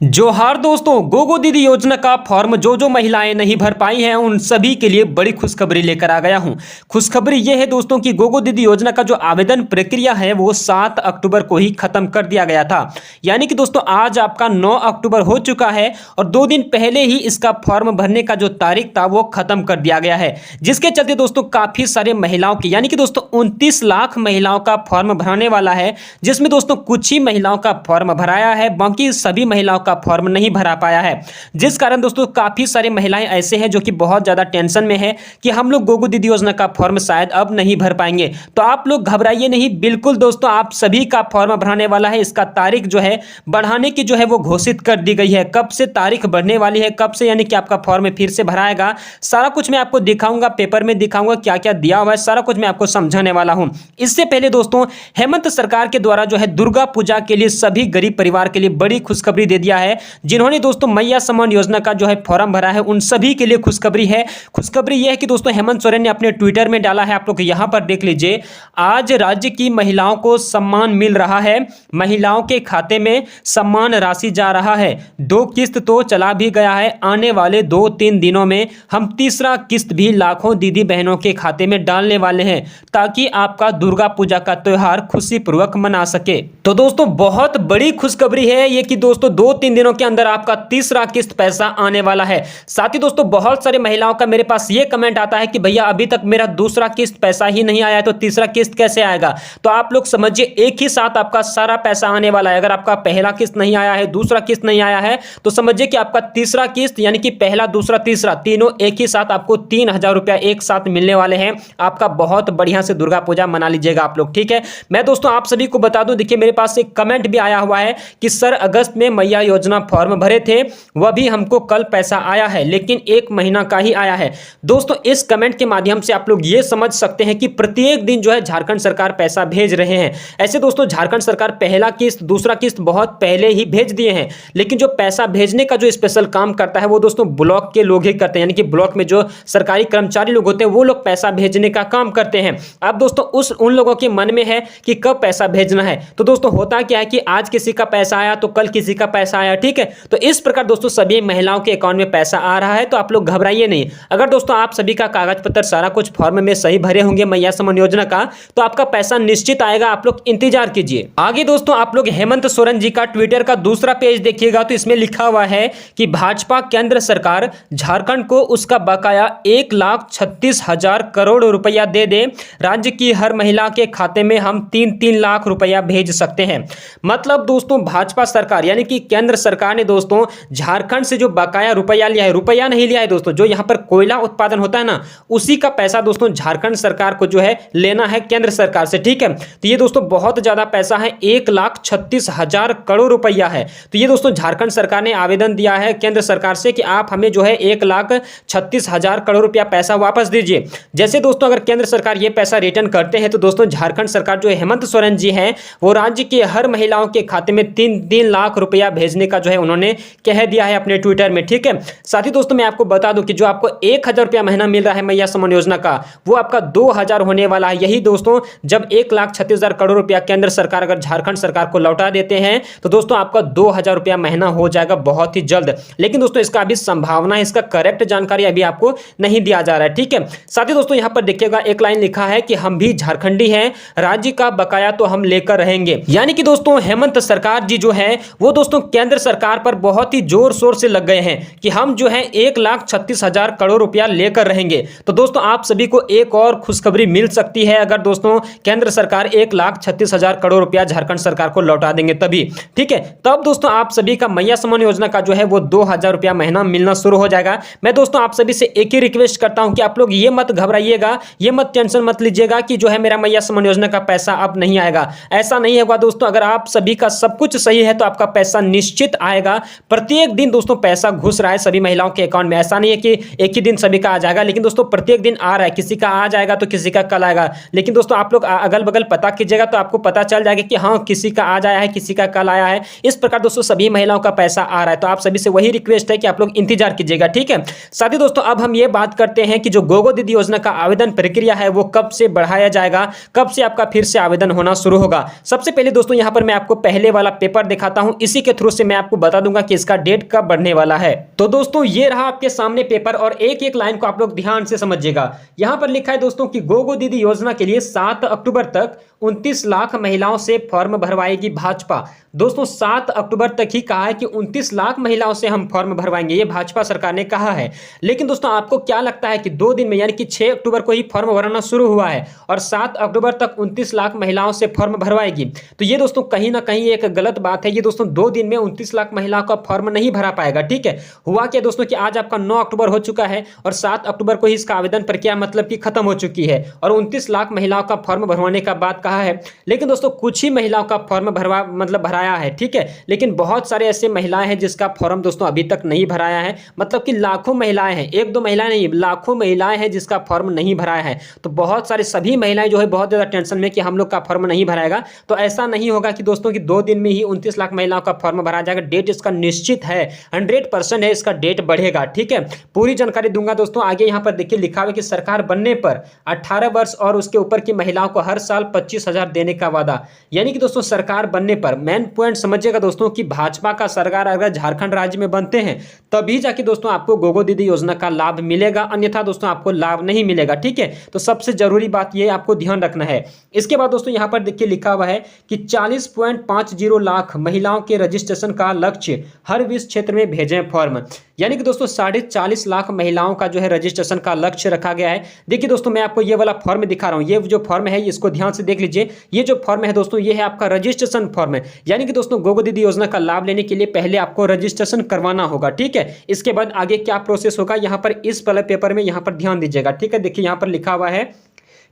जोहार दोस्तों, गोगो दीदी योजना का फॉर्म जो महिलाएं नहीं भर पाई हैं उन सभी के लिए बड़ी खुशखबरी लेकर आ गया हूं। खुशखबरी यह है दोस्तों कि गोगो दीदी योजना का जो आवेदन प्रक्रिया है वो 7 अक्टूबर को ही खत्म कर दिया गया था। यानी कि दोस्तों आज आपका 9 अक्टूबर हो चुका है और 2 दिन पहले ही इसका फॉर्म भरने का जो तारीख था वो खत्म कर दिया गया है, जिसके चलते दोस्तों काफी सारे महिलाओं की यानी कि दोस्तों 29 लाख महिलाओं का फॉर्म भराने वाला है, जिसमें दोस्तों कुछ ही महिलाओं का फॉर्म भराया है, बाकी सभी महिलाओं का फॉर्म नहीं भरा पाया है। जिस कारण दोस्तों काफी सारी महिलाएं ऐसे हैं जो कि बहुत ज्यादा टेंशन में है कि हम लोग गोगो दीदी योजना का फॉर्म शायद अब नहीं भर पाएंगे। तो आप लोग घबराइए नहीं, बिल्कुल दोस्तों आप सभी का फॉर्म भराने वाला है। इसका तारीख जो है बढ़ाने की जो है वो घोषित कर दी गई है। कब से तारीख बढ़ने वाली है, कब से यानी कि आपका फॉर्म फिर से भराएगा, सारा कुछ मैं आपको दिखाऊंगा, पेपर में दिखाऊंगा क्या क्या दिया हुआ है, सारा कुछ मैं आपको समझाने वाला हूं। इससे पहले दोस्तों हेमंत सरकार के द्वारा जो है दुर्गा पूजा के लिए सभी गरीब परिवार के लिए बड़ी खुशखबरी दे दिया है। जिन्होंने दोस्तों मैया सम्मान योजना का जो है फॉर्म भरा है उन सभी के लिए खुशखबरी है। खुशखबरी यह है कि दोस्तों हेमंत सोरेन ने अपने ट्विटर में डाला है, आप लोग यहां पर देख लीजिए। आज राज्य की महिलाओं को सम्मान मिल रहा है, महिलाओं के खाते में सम्मान राशि जा रहा है। 2 किस्त तो चला भी गया है, आने वाले 2-3 दिनों में हम तीसरा किस्त भी लाखों दीदी बहनों के खाते में डालने वाले हैं, ताकि आपका दुर्गा पूजा का त्योहार खुशीपूर्वक मना सके। तो दोस्तों बहुत बड़ी खुशखबरी है ये कि दोस्तों 2-3 दिनों के अंदर आपका तीसरा किस्त पैसा आने वाला है। साथ ही दोस्तों बहुत सारे महिलाओं का मेरे पास ये कमेंट आता है कि भैया अभी तक मेरा दूसरा किस्त पैसा ही नहीं आया है, तो तीसरा किस्त कैसे आएगा। तो आप लोग समझिए एक ही साथ आपका सारा पैसा आने वाला है। अगर आपका पहला किस्त नहीं आया है, दूसरा किस्त नहीं आया है, तो समझिए कि आपका तीसरा किस्त यानी कि पहला दूसरा तीसरा तीनों एक ही साथ आपको 3000 रुपया एक साथ मिलने वाले हैं। आपका बहुत बढ़िया से दुर्गा पूजा मना लीजिएगा आप लोग, ठीक है। मैं दोस्तों आप सभी को बता दूं, देखिए मेरे पास एक कमेंट भी आया हुआ है कि सर अगस्त में मैया योजना फॉर्म भरे थे, वह भी हमको कल पैसा आया है, लेकिन 1 महीना का ही आया है। दोस्तों इस कमेंट के माध्यम से आप लोग ये समझ सकते हैं कि प्रत्येक दिन जो है झारखंड सरकार पैसा भेज रहे हैं। ऐसे दोस्तों झारखंड सरकार पहला किस्त दूसरा किस्त बहुत पहले ही भेज दिए हैं, लेकिन जो पैसा भेजने का जो स्पेशल काम करता है वो दोस्तों ब्लॉक के लोग ही करते हैं। यानी कि ब्लॉक में जो सरकारी कर्मचारी लोग होते हैं वो लोग पैसा भेजने का काम करते हैं। अब दोस्तों उन लोगों के मन में है कि कब पैसा भेजना है। तो दोस्तों होता क्या है कि आज किसी का पैसा आया तो कल किसी का पैसा आया, ठीक है। तो इस प्रकार दोस्तों सभी महिलाओं के अकाउंट में पैसा आ रहा है, तो आप लोग घबराइए नहीं। अगर दोस्तों आप सभी का कागज पत्र सारा कुछ फॉर्म में सही भरे होंगे मैया सम्मान योजना का, तो आपका पैसा निश्चित आएगा, आप लोग इंतजार कीजिए। आगे दोस्तों आप लोग हेमंत सोरेन जी का ट्विटर का दूसरा पेज देखिएगा तो इसमें लिखा हुआ है कि भाजपा केंद्र सरकार झारखंड को उसका बकाया 1,36,000 करोड़ रुपया दे दे, राज्य की हर महिला के खाते में हम 3-3 लाख रुपया भेज सकते हैं। मतलब दोस्तों भाजपा सरकार यानी कि केंद्र सरकार ने दोस्तों झारखंड से जो बकाया रुपया लिया है, रुपया नहीं लिया है दोस्तों, जो यहां पर कोयला उत्पादन होता है ना, उसी का पैसा दोस्तों झारखंड सरकार को जो है लेना है केंद्र सरकार से, ठीक है। तो ये दोस्तों बहुत ज्यादा पैसा है, 1,36,000 करोड़ रुपया है। तो ये दोस्तों झारखंड सरकार ने आवेदन दिया है केंद्र सरकार से कि आप हमें जो है 1,36,000 करोड़ रुपया पैसा वापस दीजिए। जैसे दोस्तों अगर केंद्र सरकार ये पैसा रिटर्न करते हैं तो दोस्तों झारखंड सरकार जो हेमंत सोरेन जी हैं वो राज्य के हर महिलाओं के खाते में 3-3 लाख रुपया भेजने का जो है उन्होंने कह दिया है अपने ट्विटर में, ठीक है। साथ ही दोस्तों मैं आपको बता दूं कि जो आपको 1,000 रुपया महीना मिल रहा है मैया सम्मान योजना का, वो आपका 2,000 होने वाला है। यही दोस्तों जब 1,36,000 करोड़ रुपया केंद्र सरकार अगर झारखंड सरकार को लौटा देते हैं तो दोस्तों आपका 2,000 रुपया महीना हो जाएगा बहुत ही जल्द। लेकिन दोस्तों इसका अभी संभावना है, इसका करेक्ट जानकारी अभी आपको नहीं दिया जा रहा है, ठीक है। साथ ही दोस्तों यहां पर देखिएगा एक लाइन लिखा है कि हम भी झारखंडी हैं, राज्य का बकाया तो हम लेकर रहेंगे। यानी कि दोस्तों हेमंत सरकार जी जो है वो दोस्तों केंद्र सरकार पर बहुत ही जोर शोर से लग गए हैं कि हम जो है 1,36,000 करोड़ रुपया लेकर रहेंगे। तो दोस्तों आप सभी को एक और खुशखबरी मिल सकती है अगर दोस्तों केंद्र सरकार 1,36,000 करोड़ रुपया झारखंड सरकार को लौटा देंगे तभी, ठीक है। तब दोस्तों आप सभी का मैया सम्मान योजना का जो है वो 2,000 रुपया महीना मिलना शुरू हो जाएगा। मैं दोस्तों आप सभी से एक ही रिक्वेस्ट करता हूं कि आप लोग ये मत घबराइएगा, ये मत टेंशन मत लीजिएगा कि जो है मेरा मैया सम्मान योजना का पैसा अब नहीं आएगा। ऐसा नहीं होगा दोस्तों, अगर आप सभी का सब कुछ सही है तो आपका पैसा निश्चित आएगा। प्रत्येक दिन दोस्तों पैसा घुस रहा है सभी महिलाओं के अकाउंट में। ऐसा नहीं है कि एक ही दिन सभी का आ जाएगा, लेकिन दोस्तों प्रत्येक दिन आ रहा है। किसी का आ जाएगा तो किसी का कल आएगा, लेकिन दोस्तों आप लोग अगल बगल पता कीजिएगा तो आपको पता चल जाएगा कि हाँ किसी का आज आया है किसी का कल आया है। इस प्रकार दोस्तों सभी महिलाओं का पैसा आ रहा है। तो आप सभी से वही रिक्वेस्ट है कि आप लोग इंतजार कीजिएगा, ठीक है। साथ ही दोस्तों अब हम ये बात करते हैं कि जो गोगो दीदी योजना का आवेदन प्रक्रिया है वो कब से बढ़ाया जाएगा, कब से आपका फिर से आवेदन होना शुरू होगा। सबसे पहले दोस्तों यहाँ पर मैं आपको पहले वाला पेपर दिखाता हूँ, इसी के थ्रू से मैं आपको बता दूंगा कि इसका डेट कब बढ़ने वाला है। तो दोस्तों ये रहा आपके सामने पेपर और एक एक लाइन को आप लोग ध्यान से समझिएगा। यहां पर लिखा है दोस्तों कि गोगो दीदी योजना के लिए 7 अक्टूबर तक 29 लाख महिलाओं से फॉर्म भरवाएगी भाजपा। दोस्तों 7 अक्टूबर तक ही कहा है कि 29 लाख महिलाओं से हम फॉर्म भरवाएंगे, ये भाजपा सरकार ने कहा है। लेकिन दोस्तों आपको क्या लगता है कि 2 दिन में यानी कि 6 अक्टूबर को ही फॉर्म भरना शुरू हुआ है और 7 अक्टूबर तक 29 लाख महिलाओं से फॉर्म भरवाएगी? तो ये दोस्तों कहीं ना कहीं एक गलत बात है। ये दोस्तों 2 दिन में 29 लाख महिलाओं का फॉर्म नहीं भरा पाएगा। ठीक है, हुआ क्या दोस्तों कि आज आपका 9 अक्टूबर हो चुका है और 7 अक्टूबर को ही इसका आवेदन प्रक्रिया मतलब कि खत्म हो चुकी है और 29 लाख महिलाओं का फॉर्म भरवाने का बात कहा है। लेकिन दोस्तों कुछ ही महिलाओं का फॉर्म भराया है। ठीक है, लेकिन बहुत सारे ऐसे महिलाएं हैं जिसका फॉर्म दोस्तों अभी तक नहीं भराया है। मतलब कि लाखों महिलाएं हैं, एक दो महिलाएं नहीं, लाखों महिलाएं हैं जिसका फॉर्म नहीं भराया है। तो बहुत सारे सभी महिलाएं जो है बहुत ज़्यादा टेंशन में कि हम लोग का फॉर्म नहीं भराएगा। तो ऐसा नहीं होगा कि दोस्तों कि 2 दिन में ही 29 लाख महिलाओं का फॉर्म भरा जाएगा। डेट इसका निश्चित है, 100% है, इसका डेट बढ़ेगा। ठीक है, पूरी जानकारी दूंगा दोस्तों आगे। यहाँ पर देखिए लिखा हुआ कि सरकार बनने पर 18 वर्ष और उसके ऊपर की महिलाओं को हर साल 25,000 देने का वादा। यानी कि दोस्तों सरकार बनने पर मेन पॉइंट समझिएगा दोस्तों कि भाजपा का सरकार अगर झारखंड राज्य में बनते हैं तभी जाके दोस्तों आपको गोगो दीदी योजना का लाभ मिलेगा, अन्यथा दोस्तों आपको लाभ नहीं मिलेगा। ठीक है, तो सबसे जरूरी बात यह आपको ध्यान रखना है। इसके बाद दोस्तों यहां पर देखिए लिखा हुआ है कि 40.50 लाख महिलाओं के रजिस्ट्रेशन का लक्ष्य, हर 20 क्षेत्र में भेजें फॉर्म। यानी कि दोस्तों 40.5 लाख महिलाओं का जो है रजिस्ट्रेशन का लक्ष्य रखा गया है। देखिए दोस्तों मैं आपको ये वाला फॉर्म दिखा रहा हूं, ये जो फॉर्म है इसको ध्यान से देख लीजिए। ये जो फॉर्म है दोस्तों ये है आपका रजिस्ट्रेशन फॉर्म है। यानी कि दोस्तों गोगो दीदी योजना का लाभ लेने के लिए पहले आपको रजिस्ट्रेशन करवाना होगा। ठीक है, इसके बाद आगे क्या प्रोसेस होगा यहाँ पर इस वाले पेपर में यहाँ पर ध्यान दीजिएगा। ठीक है, देखिए यहाँ पर लिखा हुआ है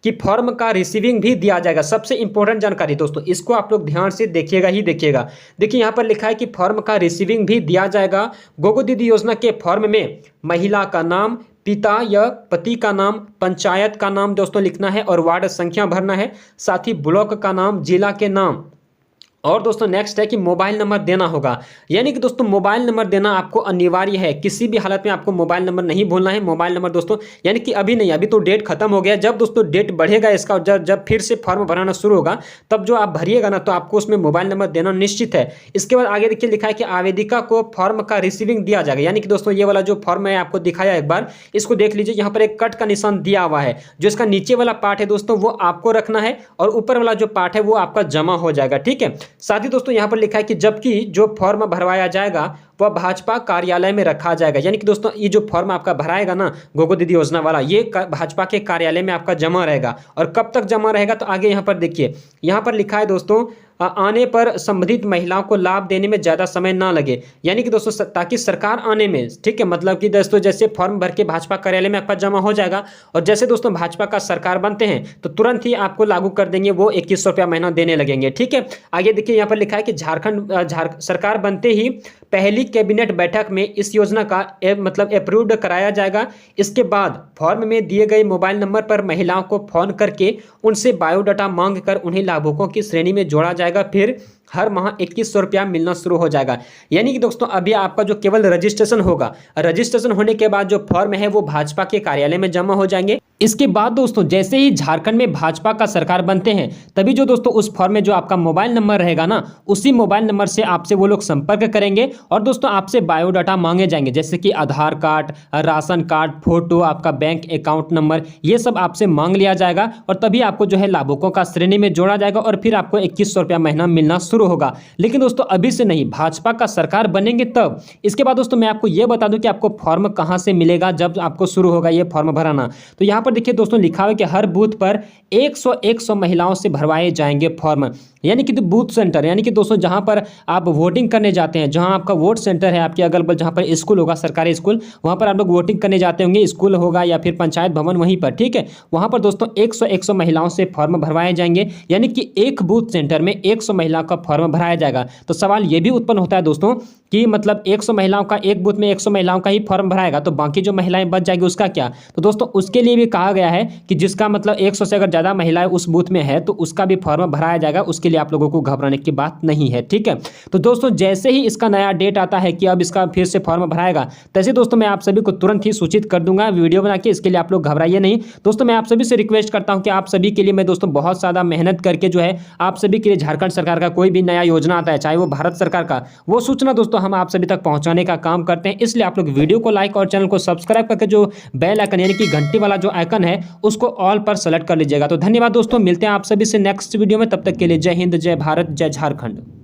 कि फॉर्म का रिसीविंग भी दिया जाएगा। सबसे इंपॉर्टेंट जानकारी दोस्तों, इसको आप लोग ध्यान से देखिएगा ही देखिएगा। देखिए यहाँ पर लिखा है कि फॉर्म का रिसीविंग भी दिया जाएगा। गोगो दीदी योजना के फॉर्म में महिला का नाम, पिता या पति का नाम, पंचायत का नाम दोस्तों लिखना है और वार्ड संख्या भरना है, साथ ही ब्लॉक का नाम, जिला के नाम, और दोस्तों नेक्स्ट है कि मोबाइल नंबर देना होगा। यानी कि दोस्तों मोबाइल नंबर देना आपको अनिवार्य है, किसी भी हालत में आपको मोबाइल नंबर नहीं भूलना है। मोबाइल नंबर दोस्तों यानी कि अभी नहीं, अभी तो डेट खत्म हो गया। जब दोस्तों डेट बढ़ेगा इसका, जब फिर से फॉर्म भराना शुरू होगा तब जो आप भरिएगा ना तो आपको उसमें मोबाइल नंबर देना निश्चित है। इसके बाद आगे देखिए लिखा है कि आवेदिका को फॉर्म का रिसीविंग दिया जाएगा। यानी कि दोस्तों ये वाला जो फॉर्म मैं आपको दिखाया एक बार, इसको देख लीजिए। यहाँ पर एक कट का निशान दिया हुआ है, जो इसका नीचे वाला पार्ट है दोस्तों वो आपको रखना है और ऊपर वाला जो पार्ट है वो आपका जमा हो जाएगा। ठीक है, साथ ही दोस्तों यहाँ पर लिखा है कि जबकि जो फॉर्म भरवाया जाएगा वह भाजपा कार्यालय में रखा जाएगा। यानी कि दोस्तों ये जो फॉर्म आपका भराएगा ना गोगो दीदी योजना वाला, ये भाजपा के कार्यालय में आपका जमा रहेगा। और कब तक जमा रहेगा तो आगे यहाँ पर देखिए, यहाँ पर लिखा है दोस्तों आने पर संबंधित महिलाओं को लाभ देने में ज़्यादा समय ना लगे। यानी कि दोस्तों ताकि सरकार आने में, ठीक है, मतलब कि दोस्तों जैसे फॉर्म भर के भाजपा कार्यालय में आपका जमा हो जाएगा और जैसे दोस्तों भाजपा का सरकार बनते हैं तो तुरंत ही आपको लागू कर देंगे, वो 2100 रुपया महीना देने लगेंगे। ठीक है, आगे देखिए यहाँ पर लिखा है कि झारखंड सरकार बनते ही पहली कैबिनेट बैठक में इस योजना का मतलब अप्रूव्ड कराया जाएगा। इसके बाद फॉर्म में दिए गए मोबाइल नंबर पर महिलाओं को फोन करके उनसे बायोडाटा मांग कर उन्हें लाभुकों की श्रेणी में जोड़ा जाएगा। फिर हर माह 2100 रुपया मिलना शुरू हो जाएगा। यानी कि दोस्तों अभी आपका जो केवल रजिस्ट्रेशन होगा, रजिस्ट्रेशन होने के बाद जो फॉर्म है वो भाजपा के कार्यालय में जमा हो जाएंगे। इसके बाद दोस्तों जैसे ही झारखंड में भाजपा का सरकार बनते हैं तभी जो दोस्तों उस फॉर्म में जो आपका मोबाइल नंबर रहेगा ना, उसी मोबाइल नंबर से आपसे वो लोग संपर्क करेंगे और दोस्तों आपसे बायोडाटा मांगे जाएंगे, जैसे कि आधार कार्ड, राशन कार्ड, फोटो, आपका बैंक अकाउंट नंबर, ये सब आपसे मांग लिया जाएगा और तभी आपको जो है लाभुकों का श्रेणी में जोड़ा जाएगा और फिर आपको 2100 रुपया महीना मिलना शुरू होगा। लेकिन दोस्तों अभी से नहीं, भाजपा का सरकार बनेंगे तब। इसके बाद दोस्तों मैं आपको यह बता दूं कि आपको फॉर्म कहां से मिलेगा जब आपको शुरू होगा ये फॉर्म भराना। तो यहां पर देखिए दोस्तों लिखा हुआ है कि हर बूथ पर 100 महिलाओं से भरवाए जाएंगे फॉर्म। यानी कि बूथ सेंटर, यानी कि दोस्तों जहां पर आप वोटिंग करने जाते हैं, जहां आपका वोट सेंटर है आपके अगल बगल, जहां पर स्कूल होगा, सरकारी स्कूल, वहां पर आप लोग वोटिंग करने जाते होंगे, स्कूल होगा या फिर पंचायत भवन वहीं पर, ठीक है, वहां पर दोस्तों 100 महिलाओं से फॉर्म भरवाए जाएंगे। यानी कि एक बूथ सेंटर में 100 महिलाओं का फॉर्म भराया जाएगा। तो सवाल यह भी उत्पन्न होता है दोस्तों कि मतलब 100 महिलाओं का, एक बूथ में 100 महिलाओं का ही फॉर्म भराएगा तो बाकी जो महिलाएं बच जाएगी उसका क्या? तो दोस्तों उसके लिए भी कहा गया है कि जिसका मतलब 100 से अगर ज़्यादा महिलाएं उस बूथ में है तो उसका भी फॉर्म भराया जाएगा, उसके इसके लिए आप लोगों को घबराने की बात नहीं है, ठीक है। तो दोस्तों जैसे ही इसका नया डेट आता है कि अब इसका फिर से फॉर्म भराएगा, तैसे दोस्तों मैं आप सभी को तुरंत ही सूचित कर दूंगा वीडियो बना के। इसके लिए आप लोग घबराइए नहीं दोस्तों। मैं आप सभी से रिक्वेस्ट करता हूं कि आप सभी के लिए मैं दोस्तों बहुत ज़्यादा मेहनत करके जो है आप सभी के लिए झारखंड सरकार का कोई भी नया योजना आता है, चाहे वो भारत सरकार का, वो सूचना दोस्तों हम आप सभी तक पहुंचाने का काम करते हैं। इसलिए आप लोग वीडियो को लाइक और चैनल को सब्सक्राइब करके जो बेल आइकन यानी कि घंटी वाला जो आइकन है उसको ऑल पर सेलेक्ट कर लीजिएगा। तो धन्यवाद दोस्तों, मिलते हैं आप सभी से नेक्स्ट वीडियो में। तब तक के लिए जय हिंद, जय भारत, जय झारखंड।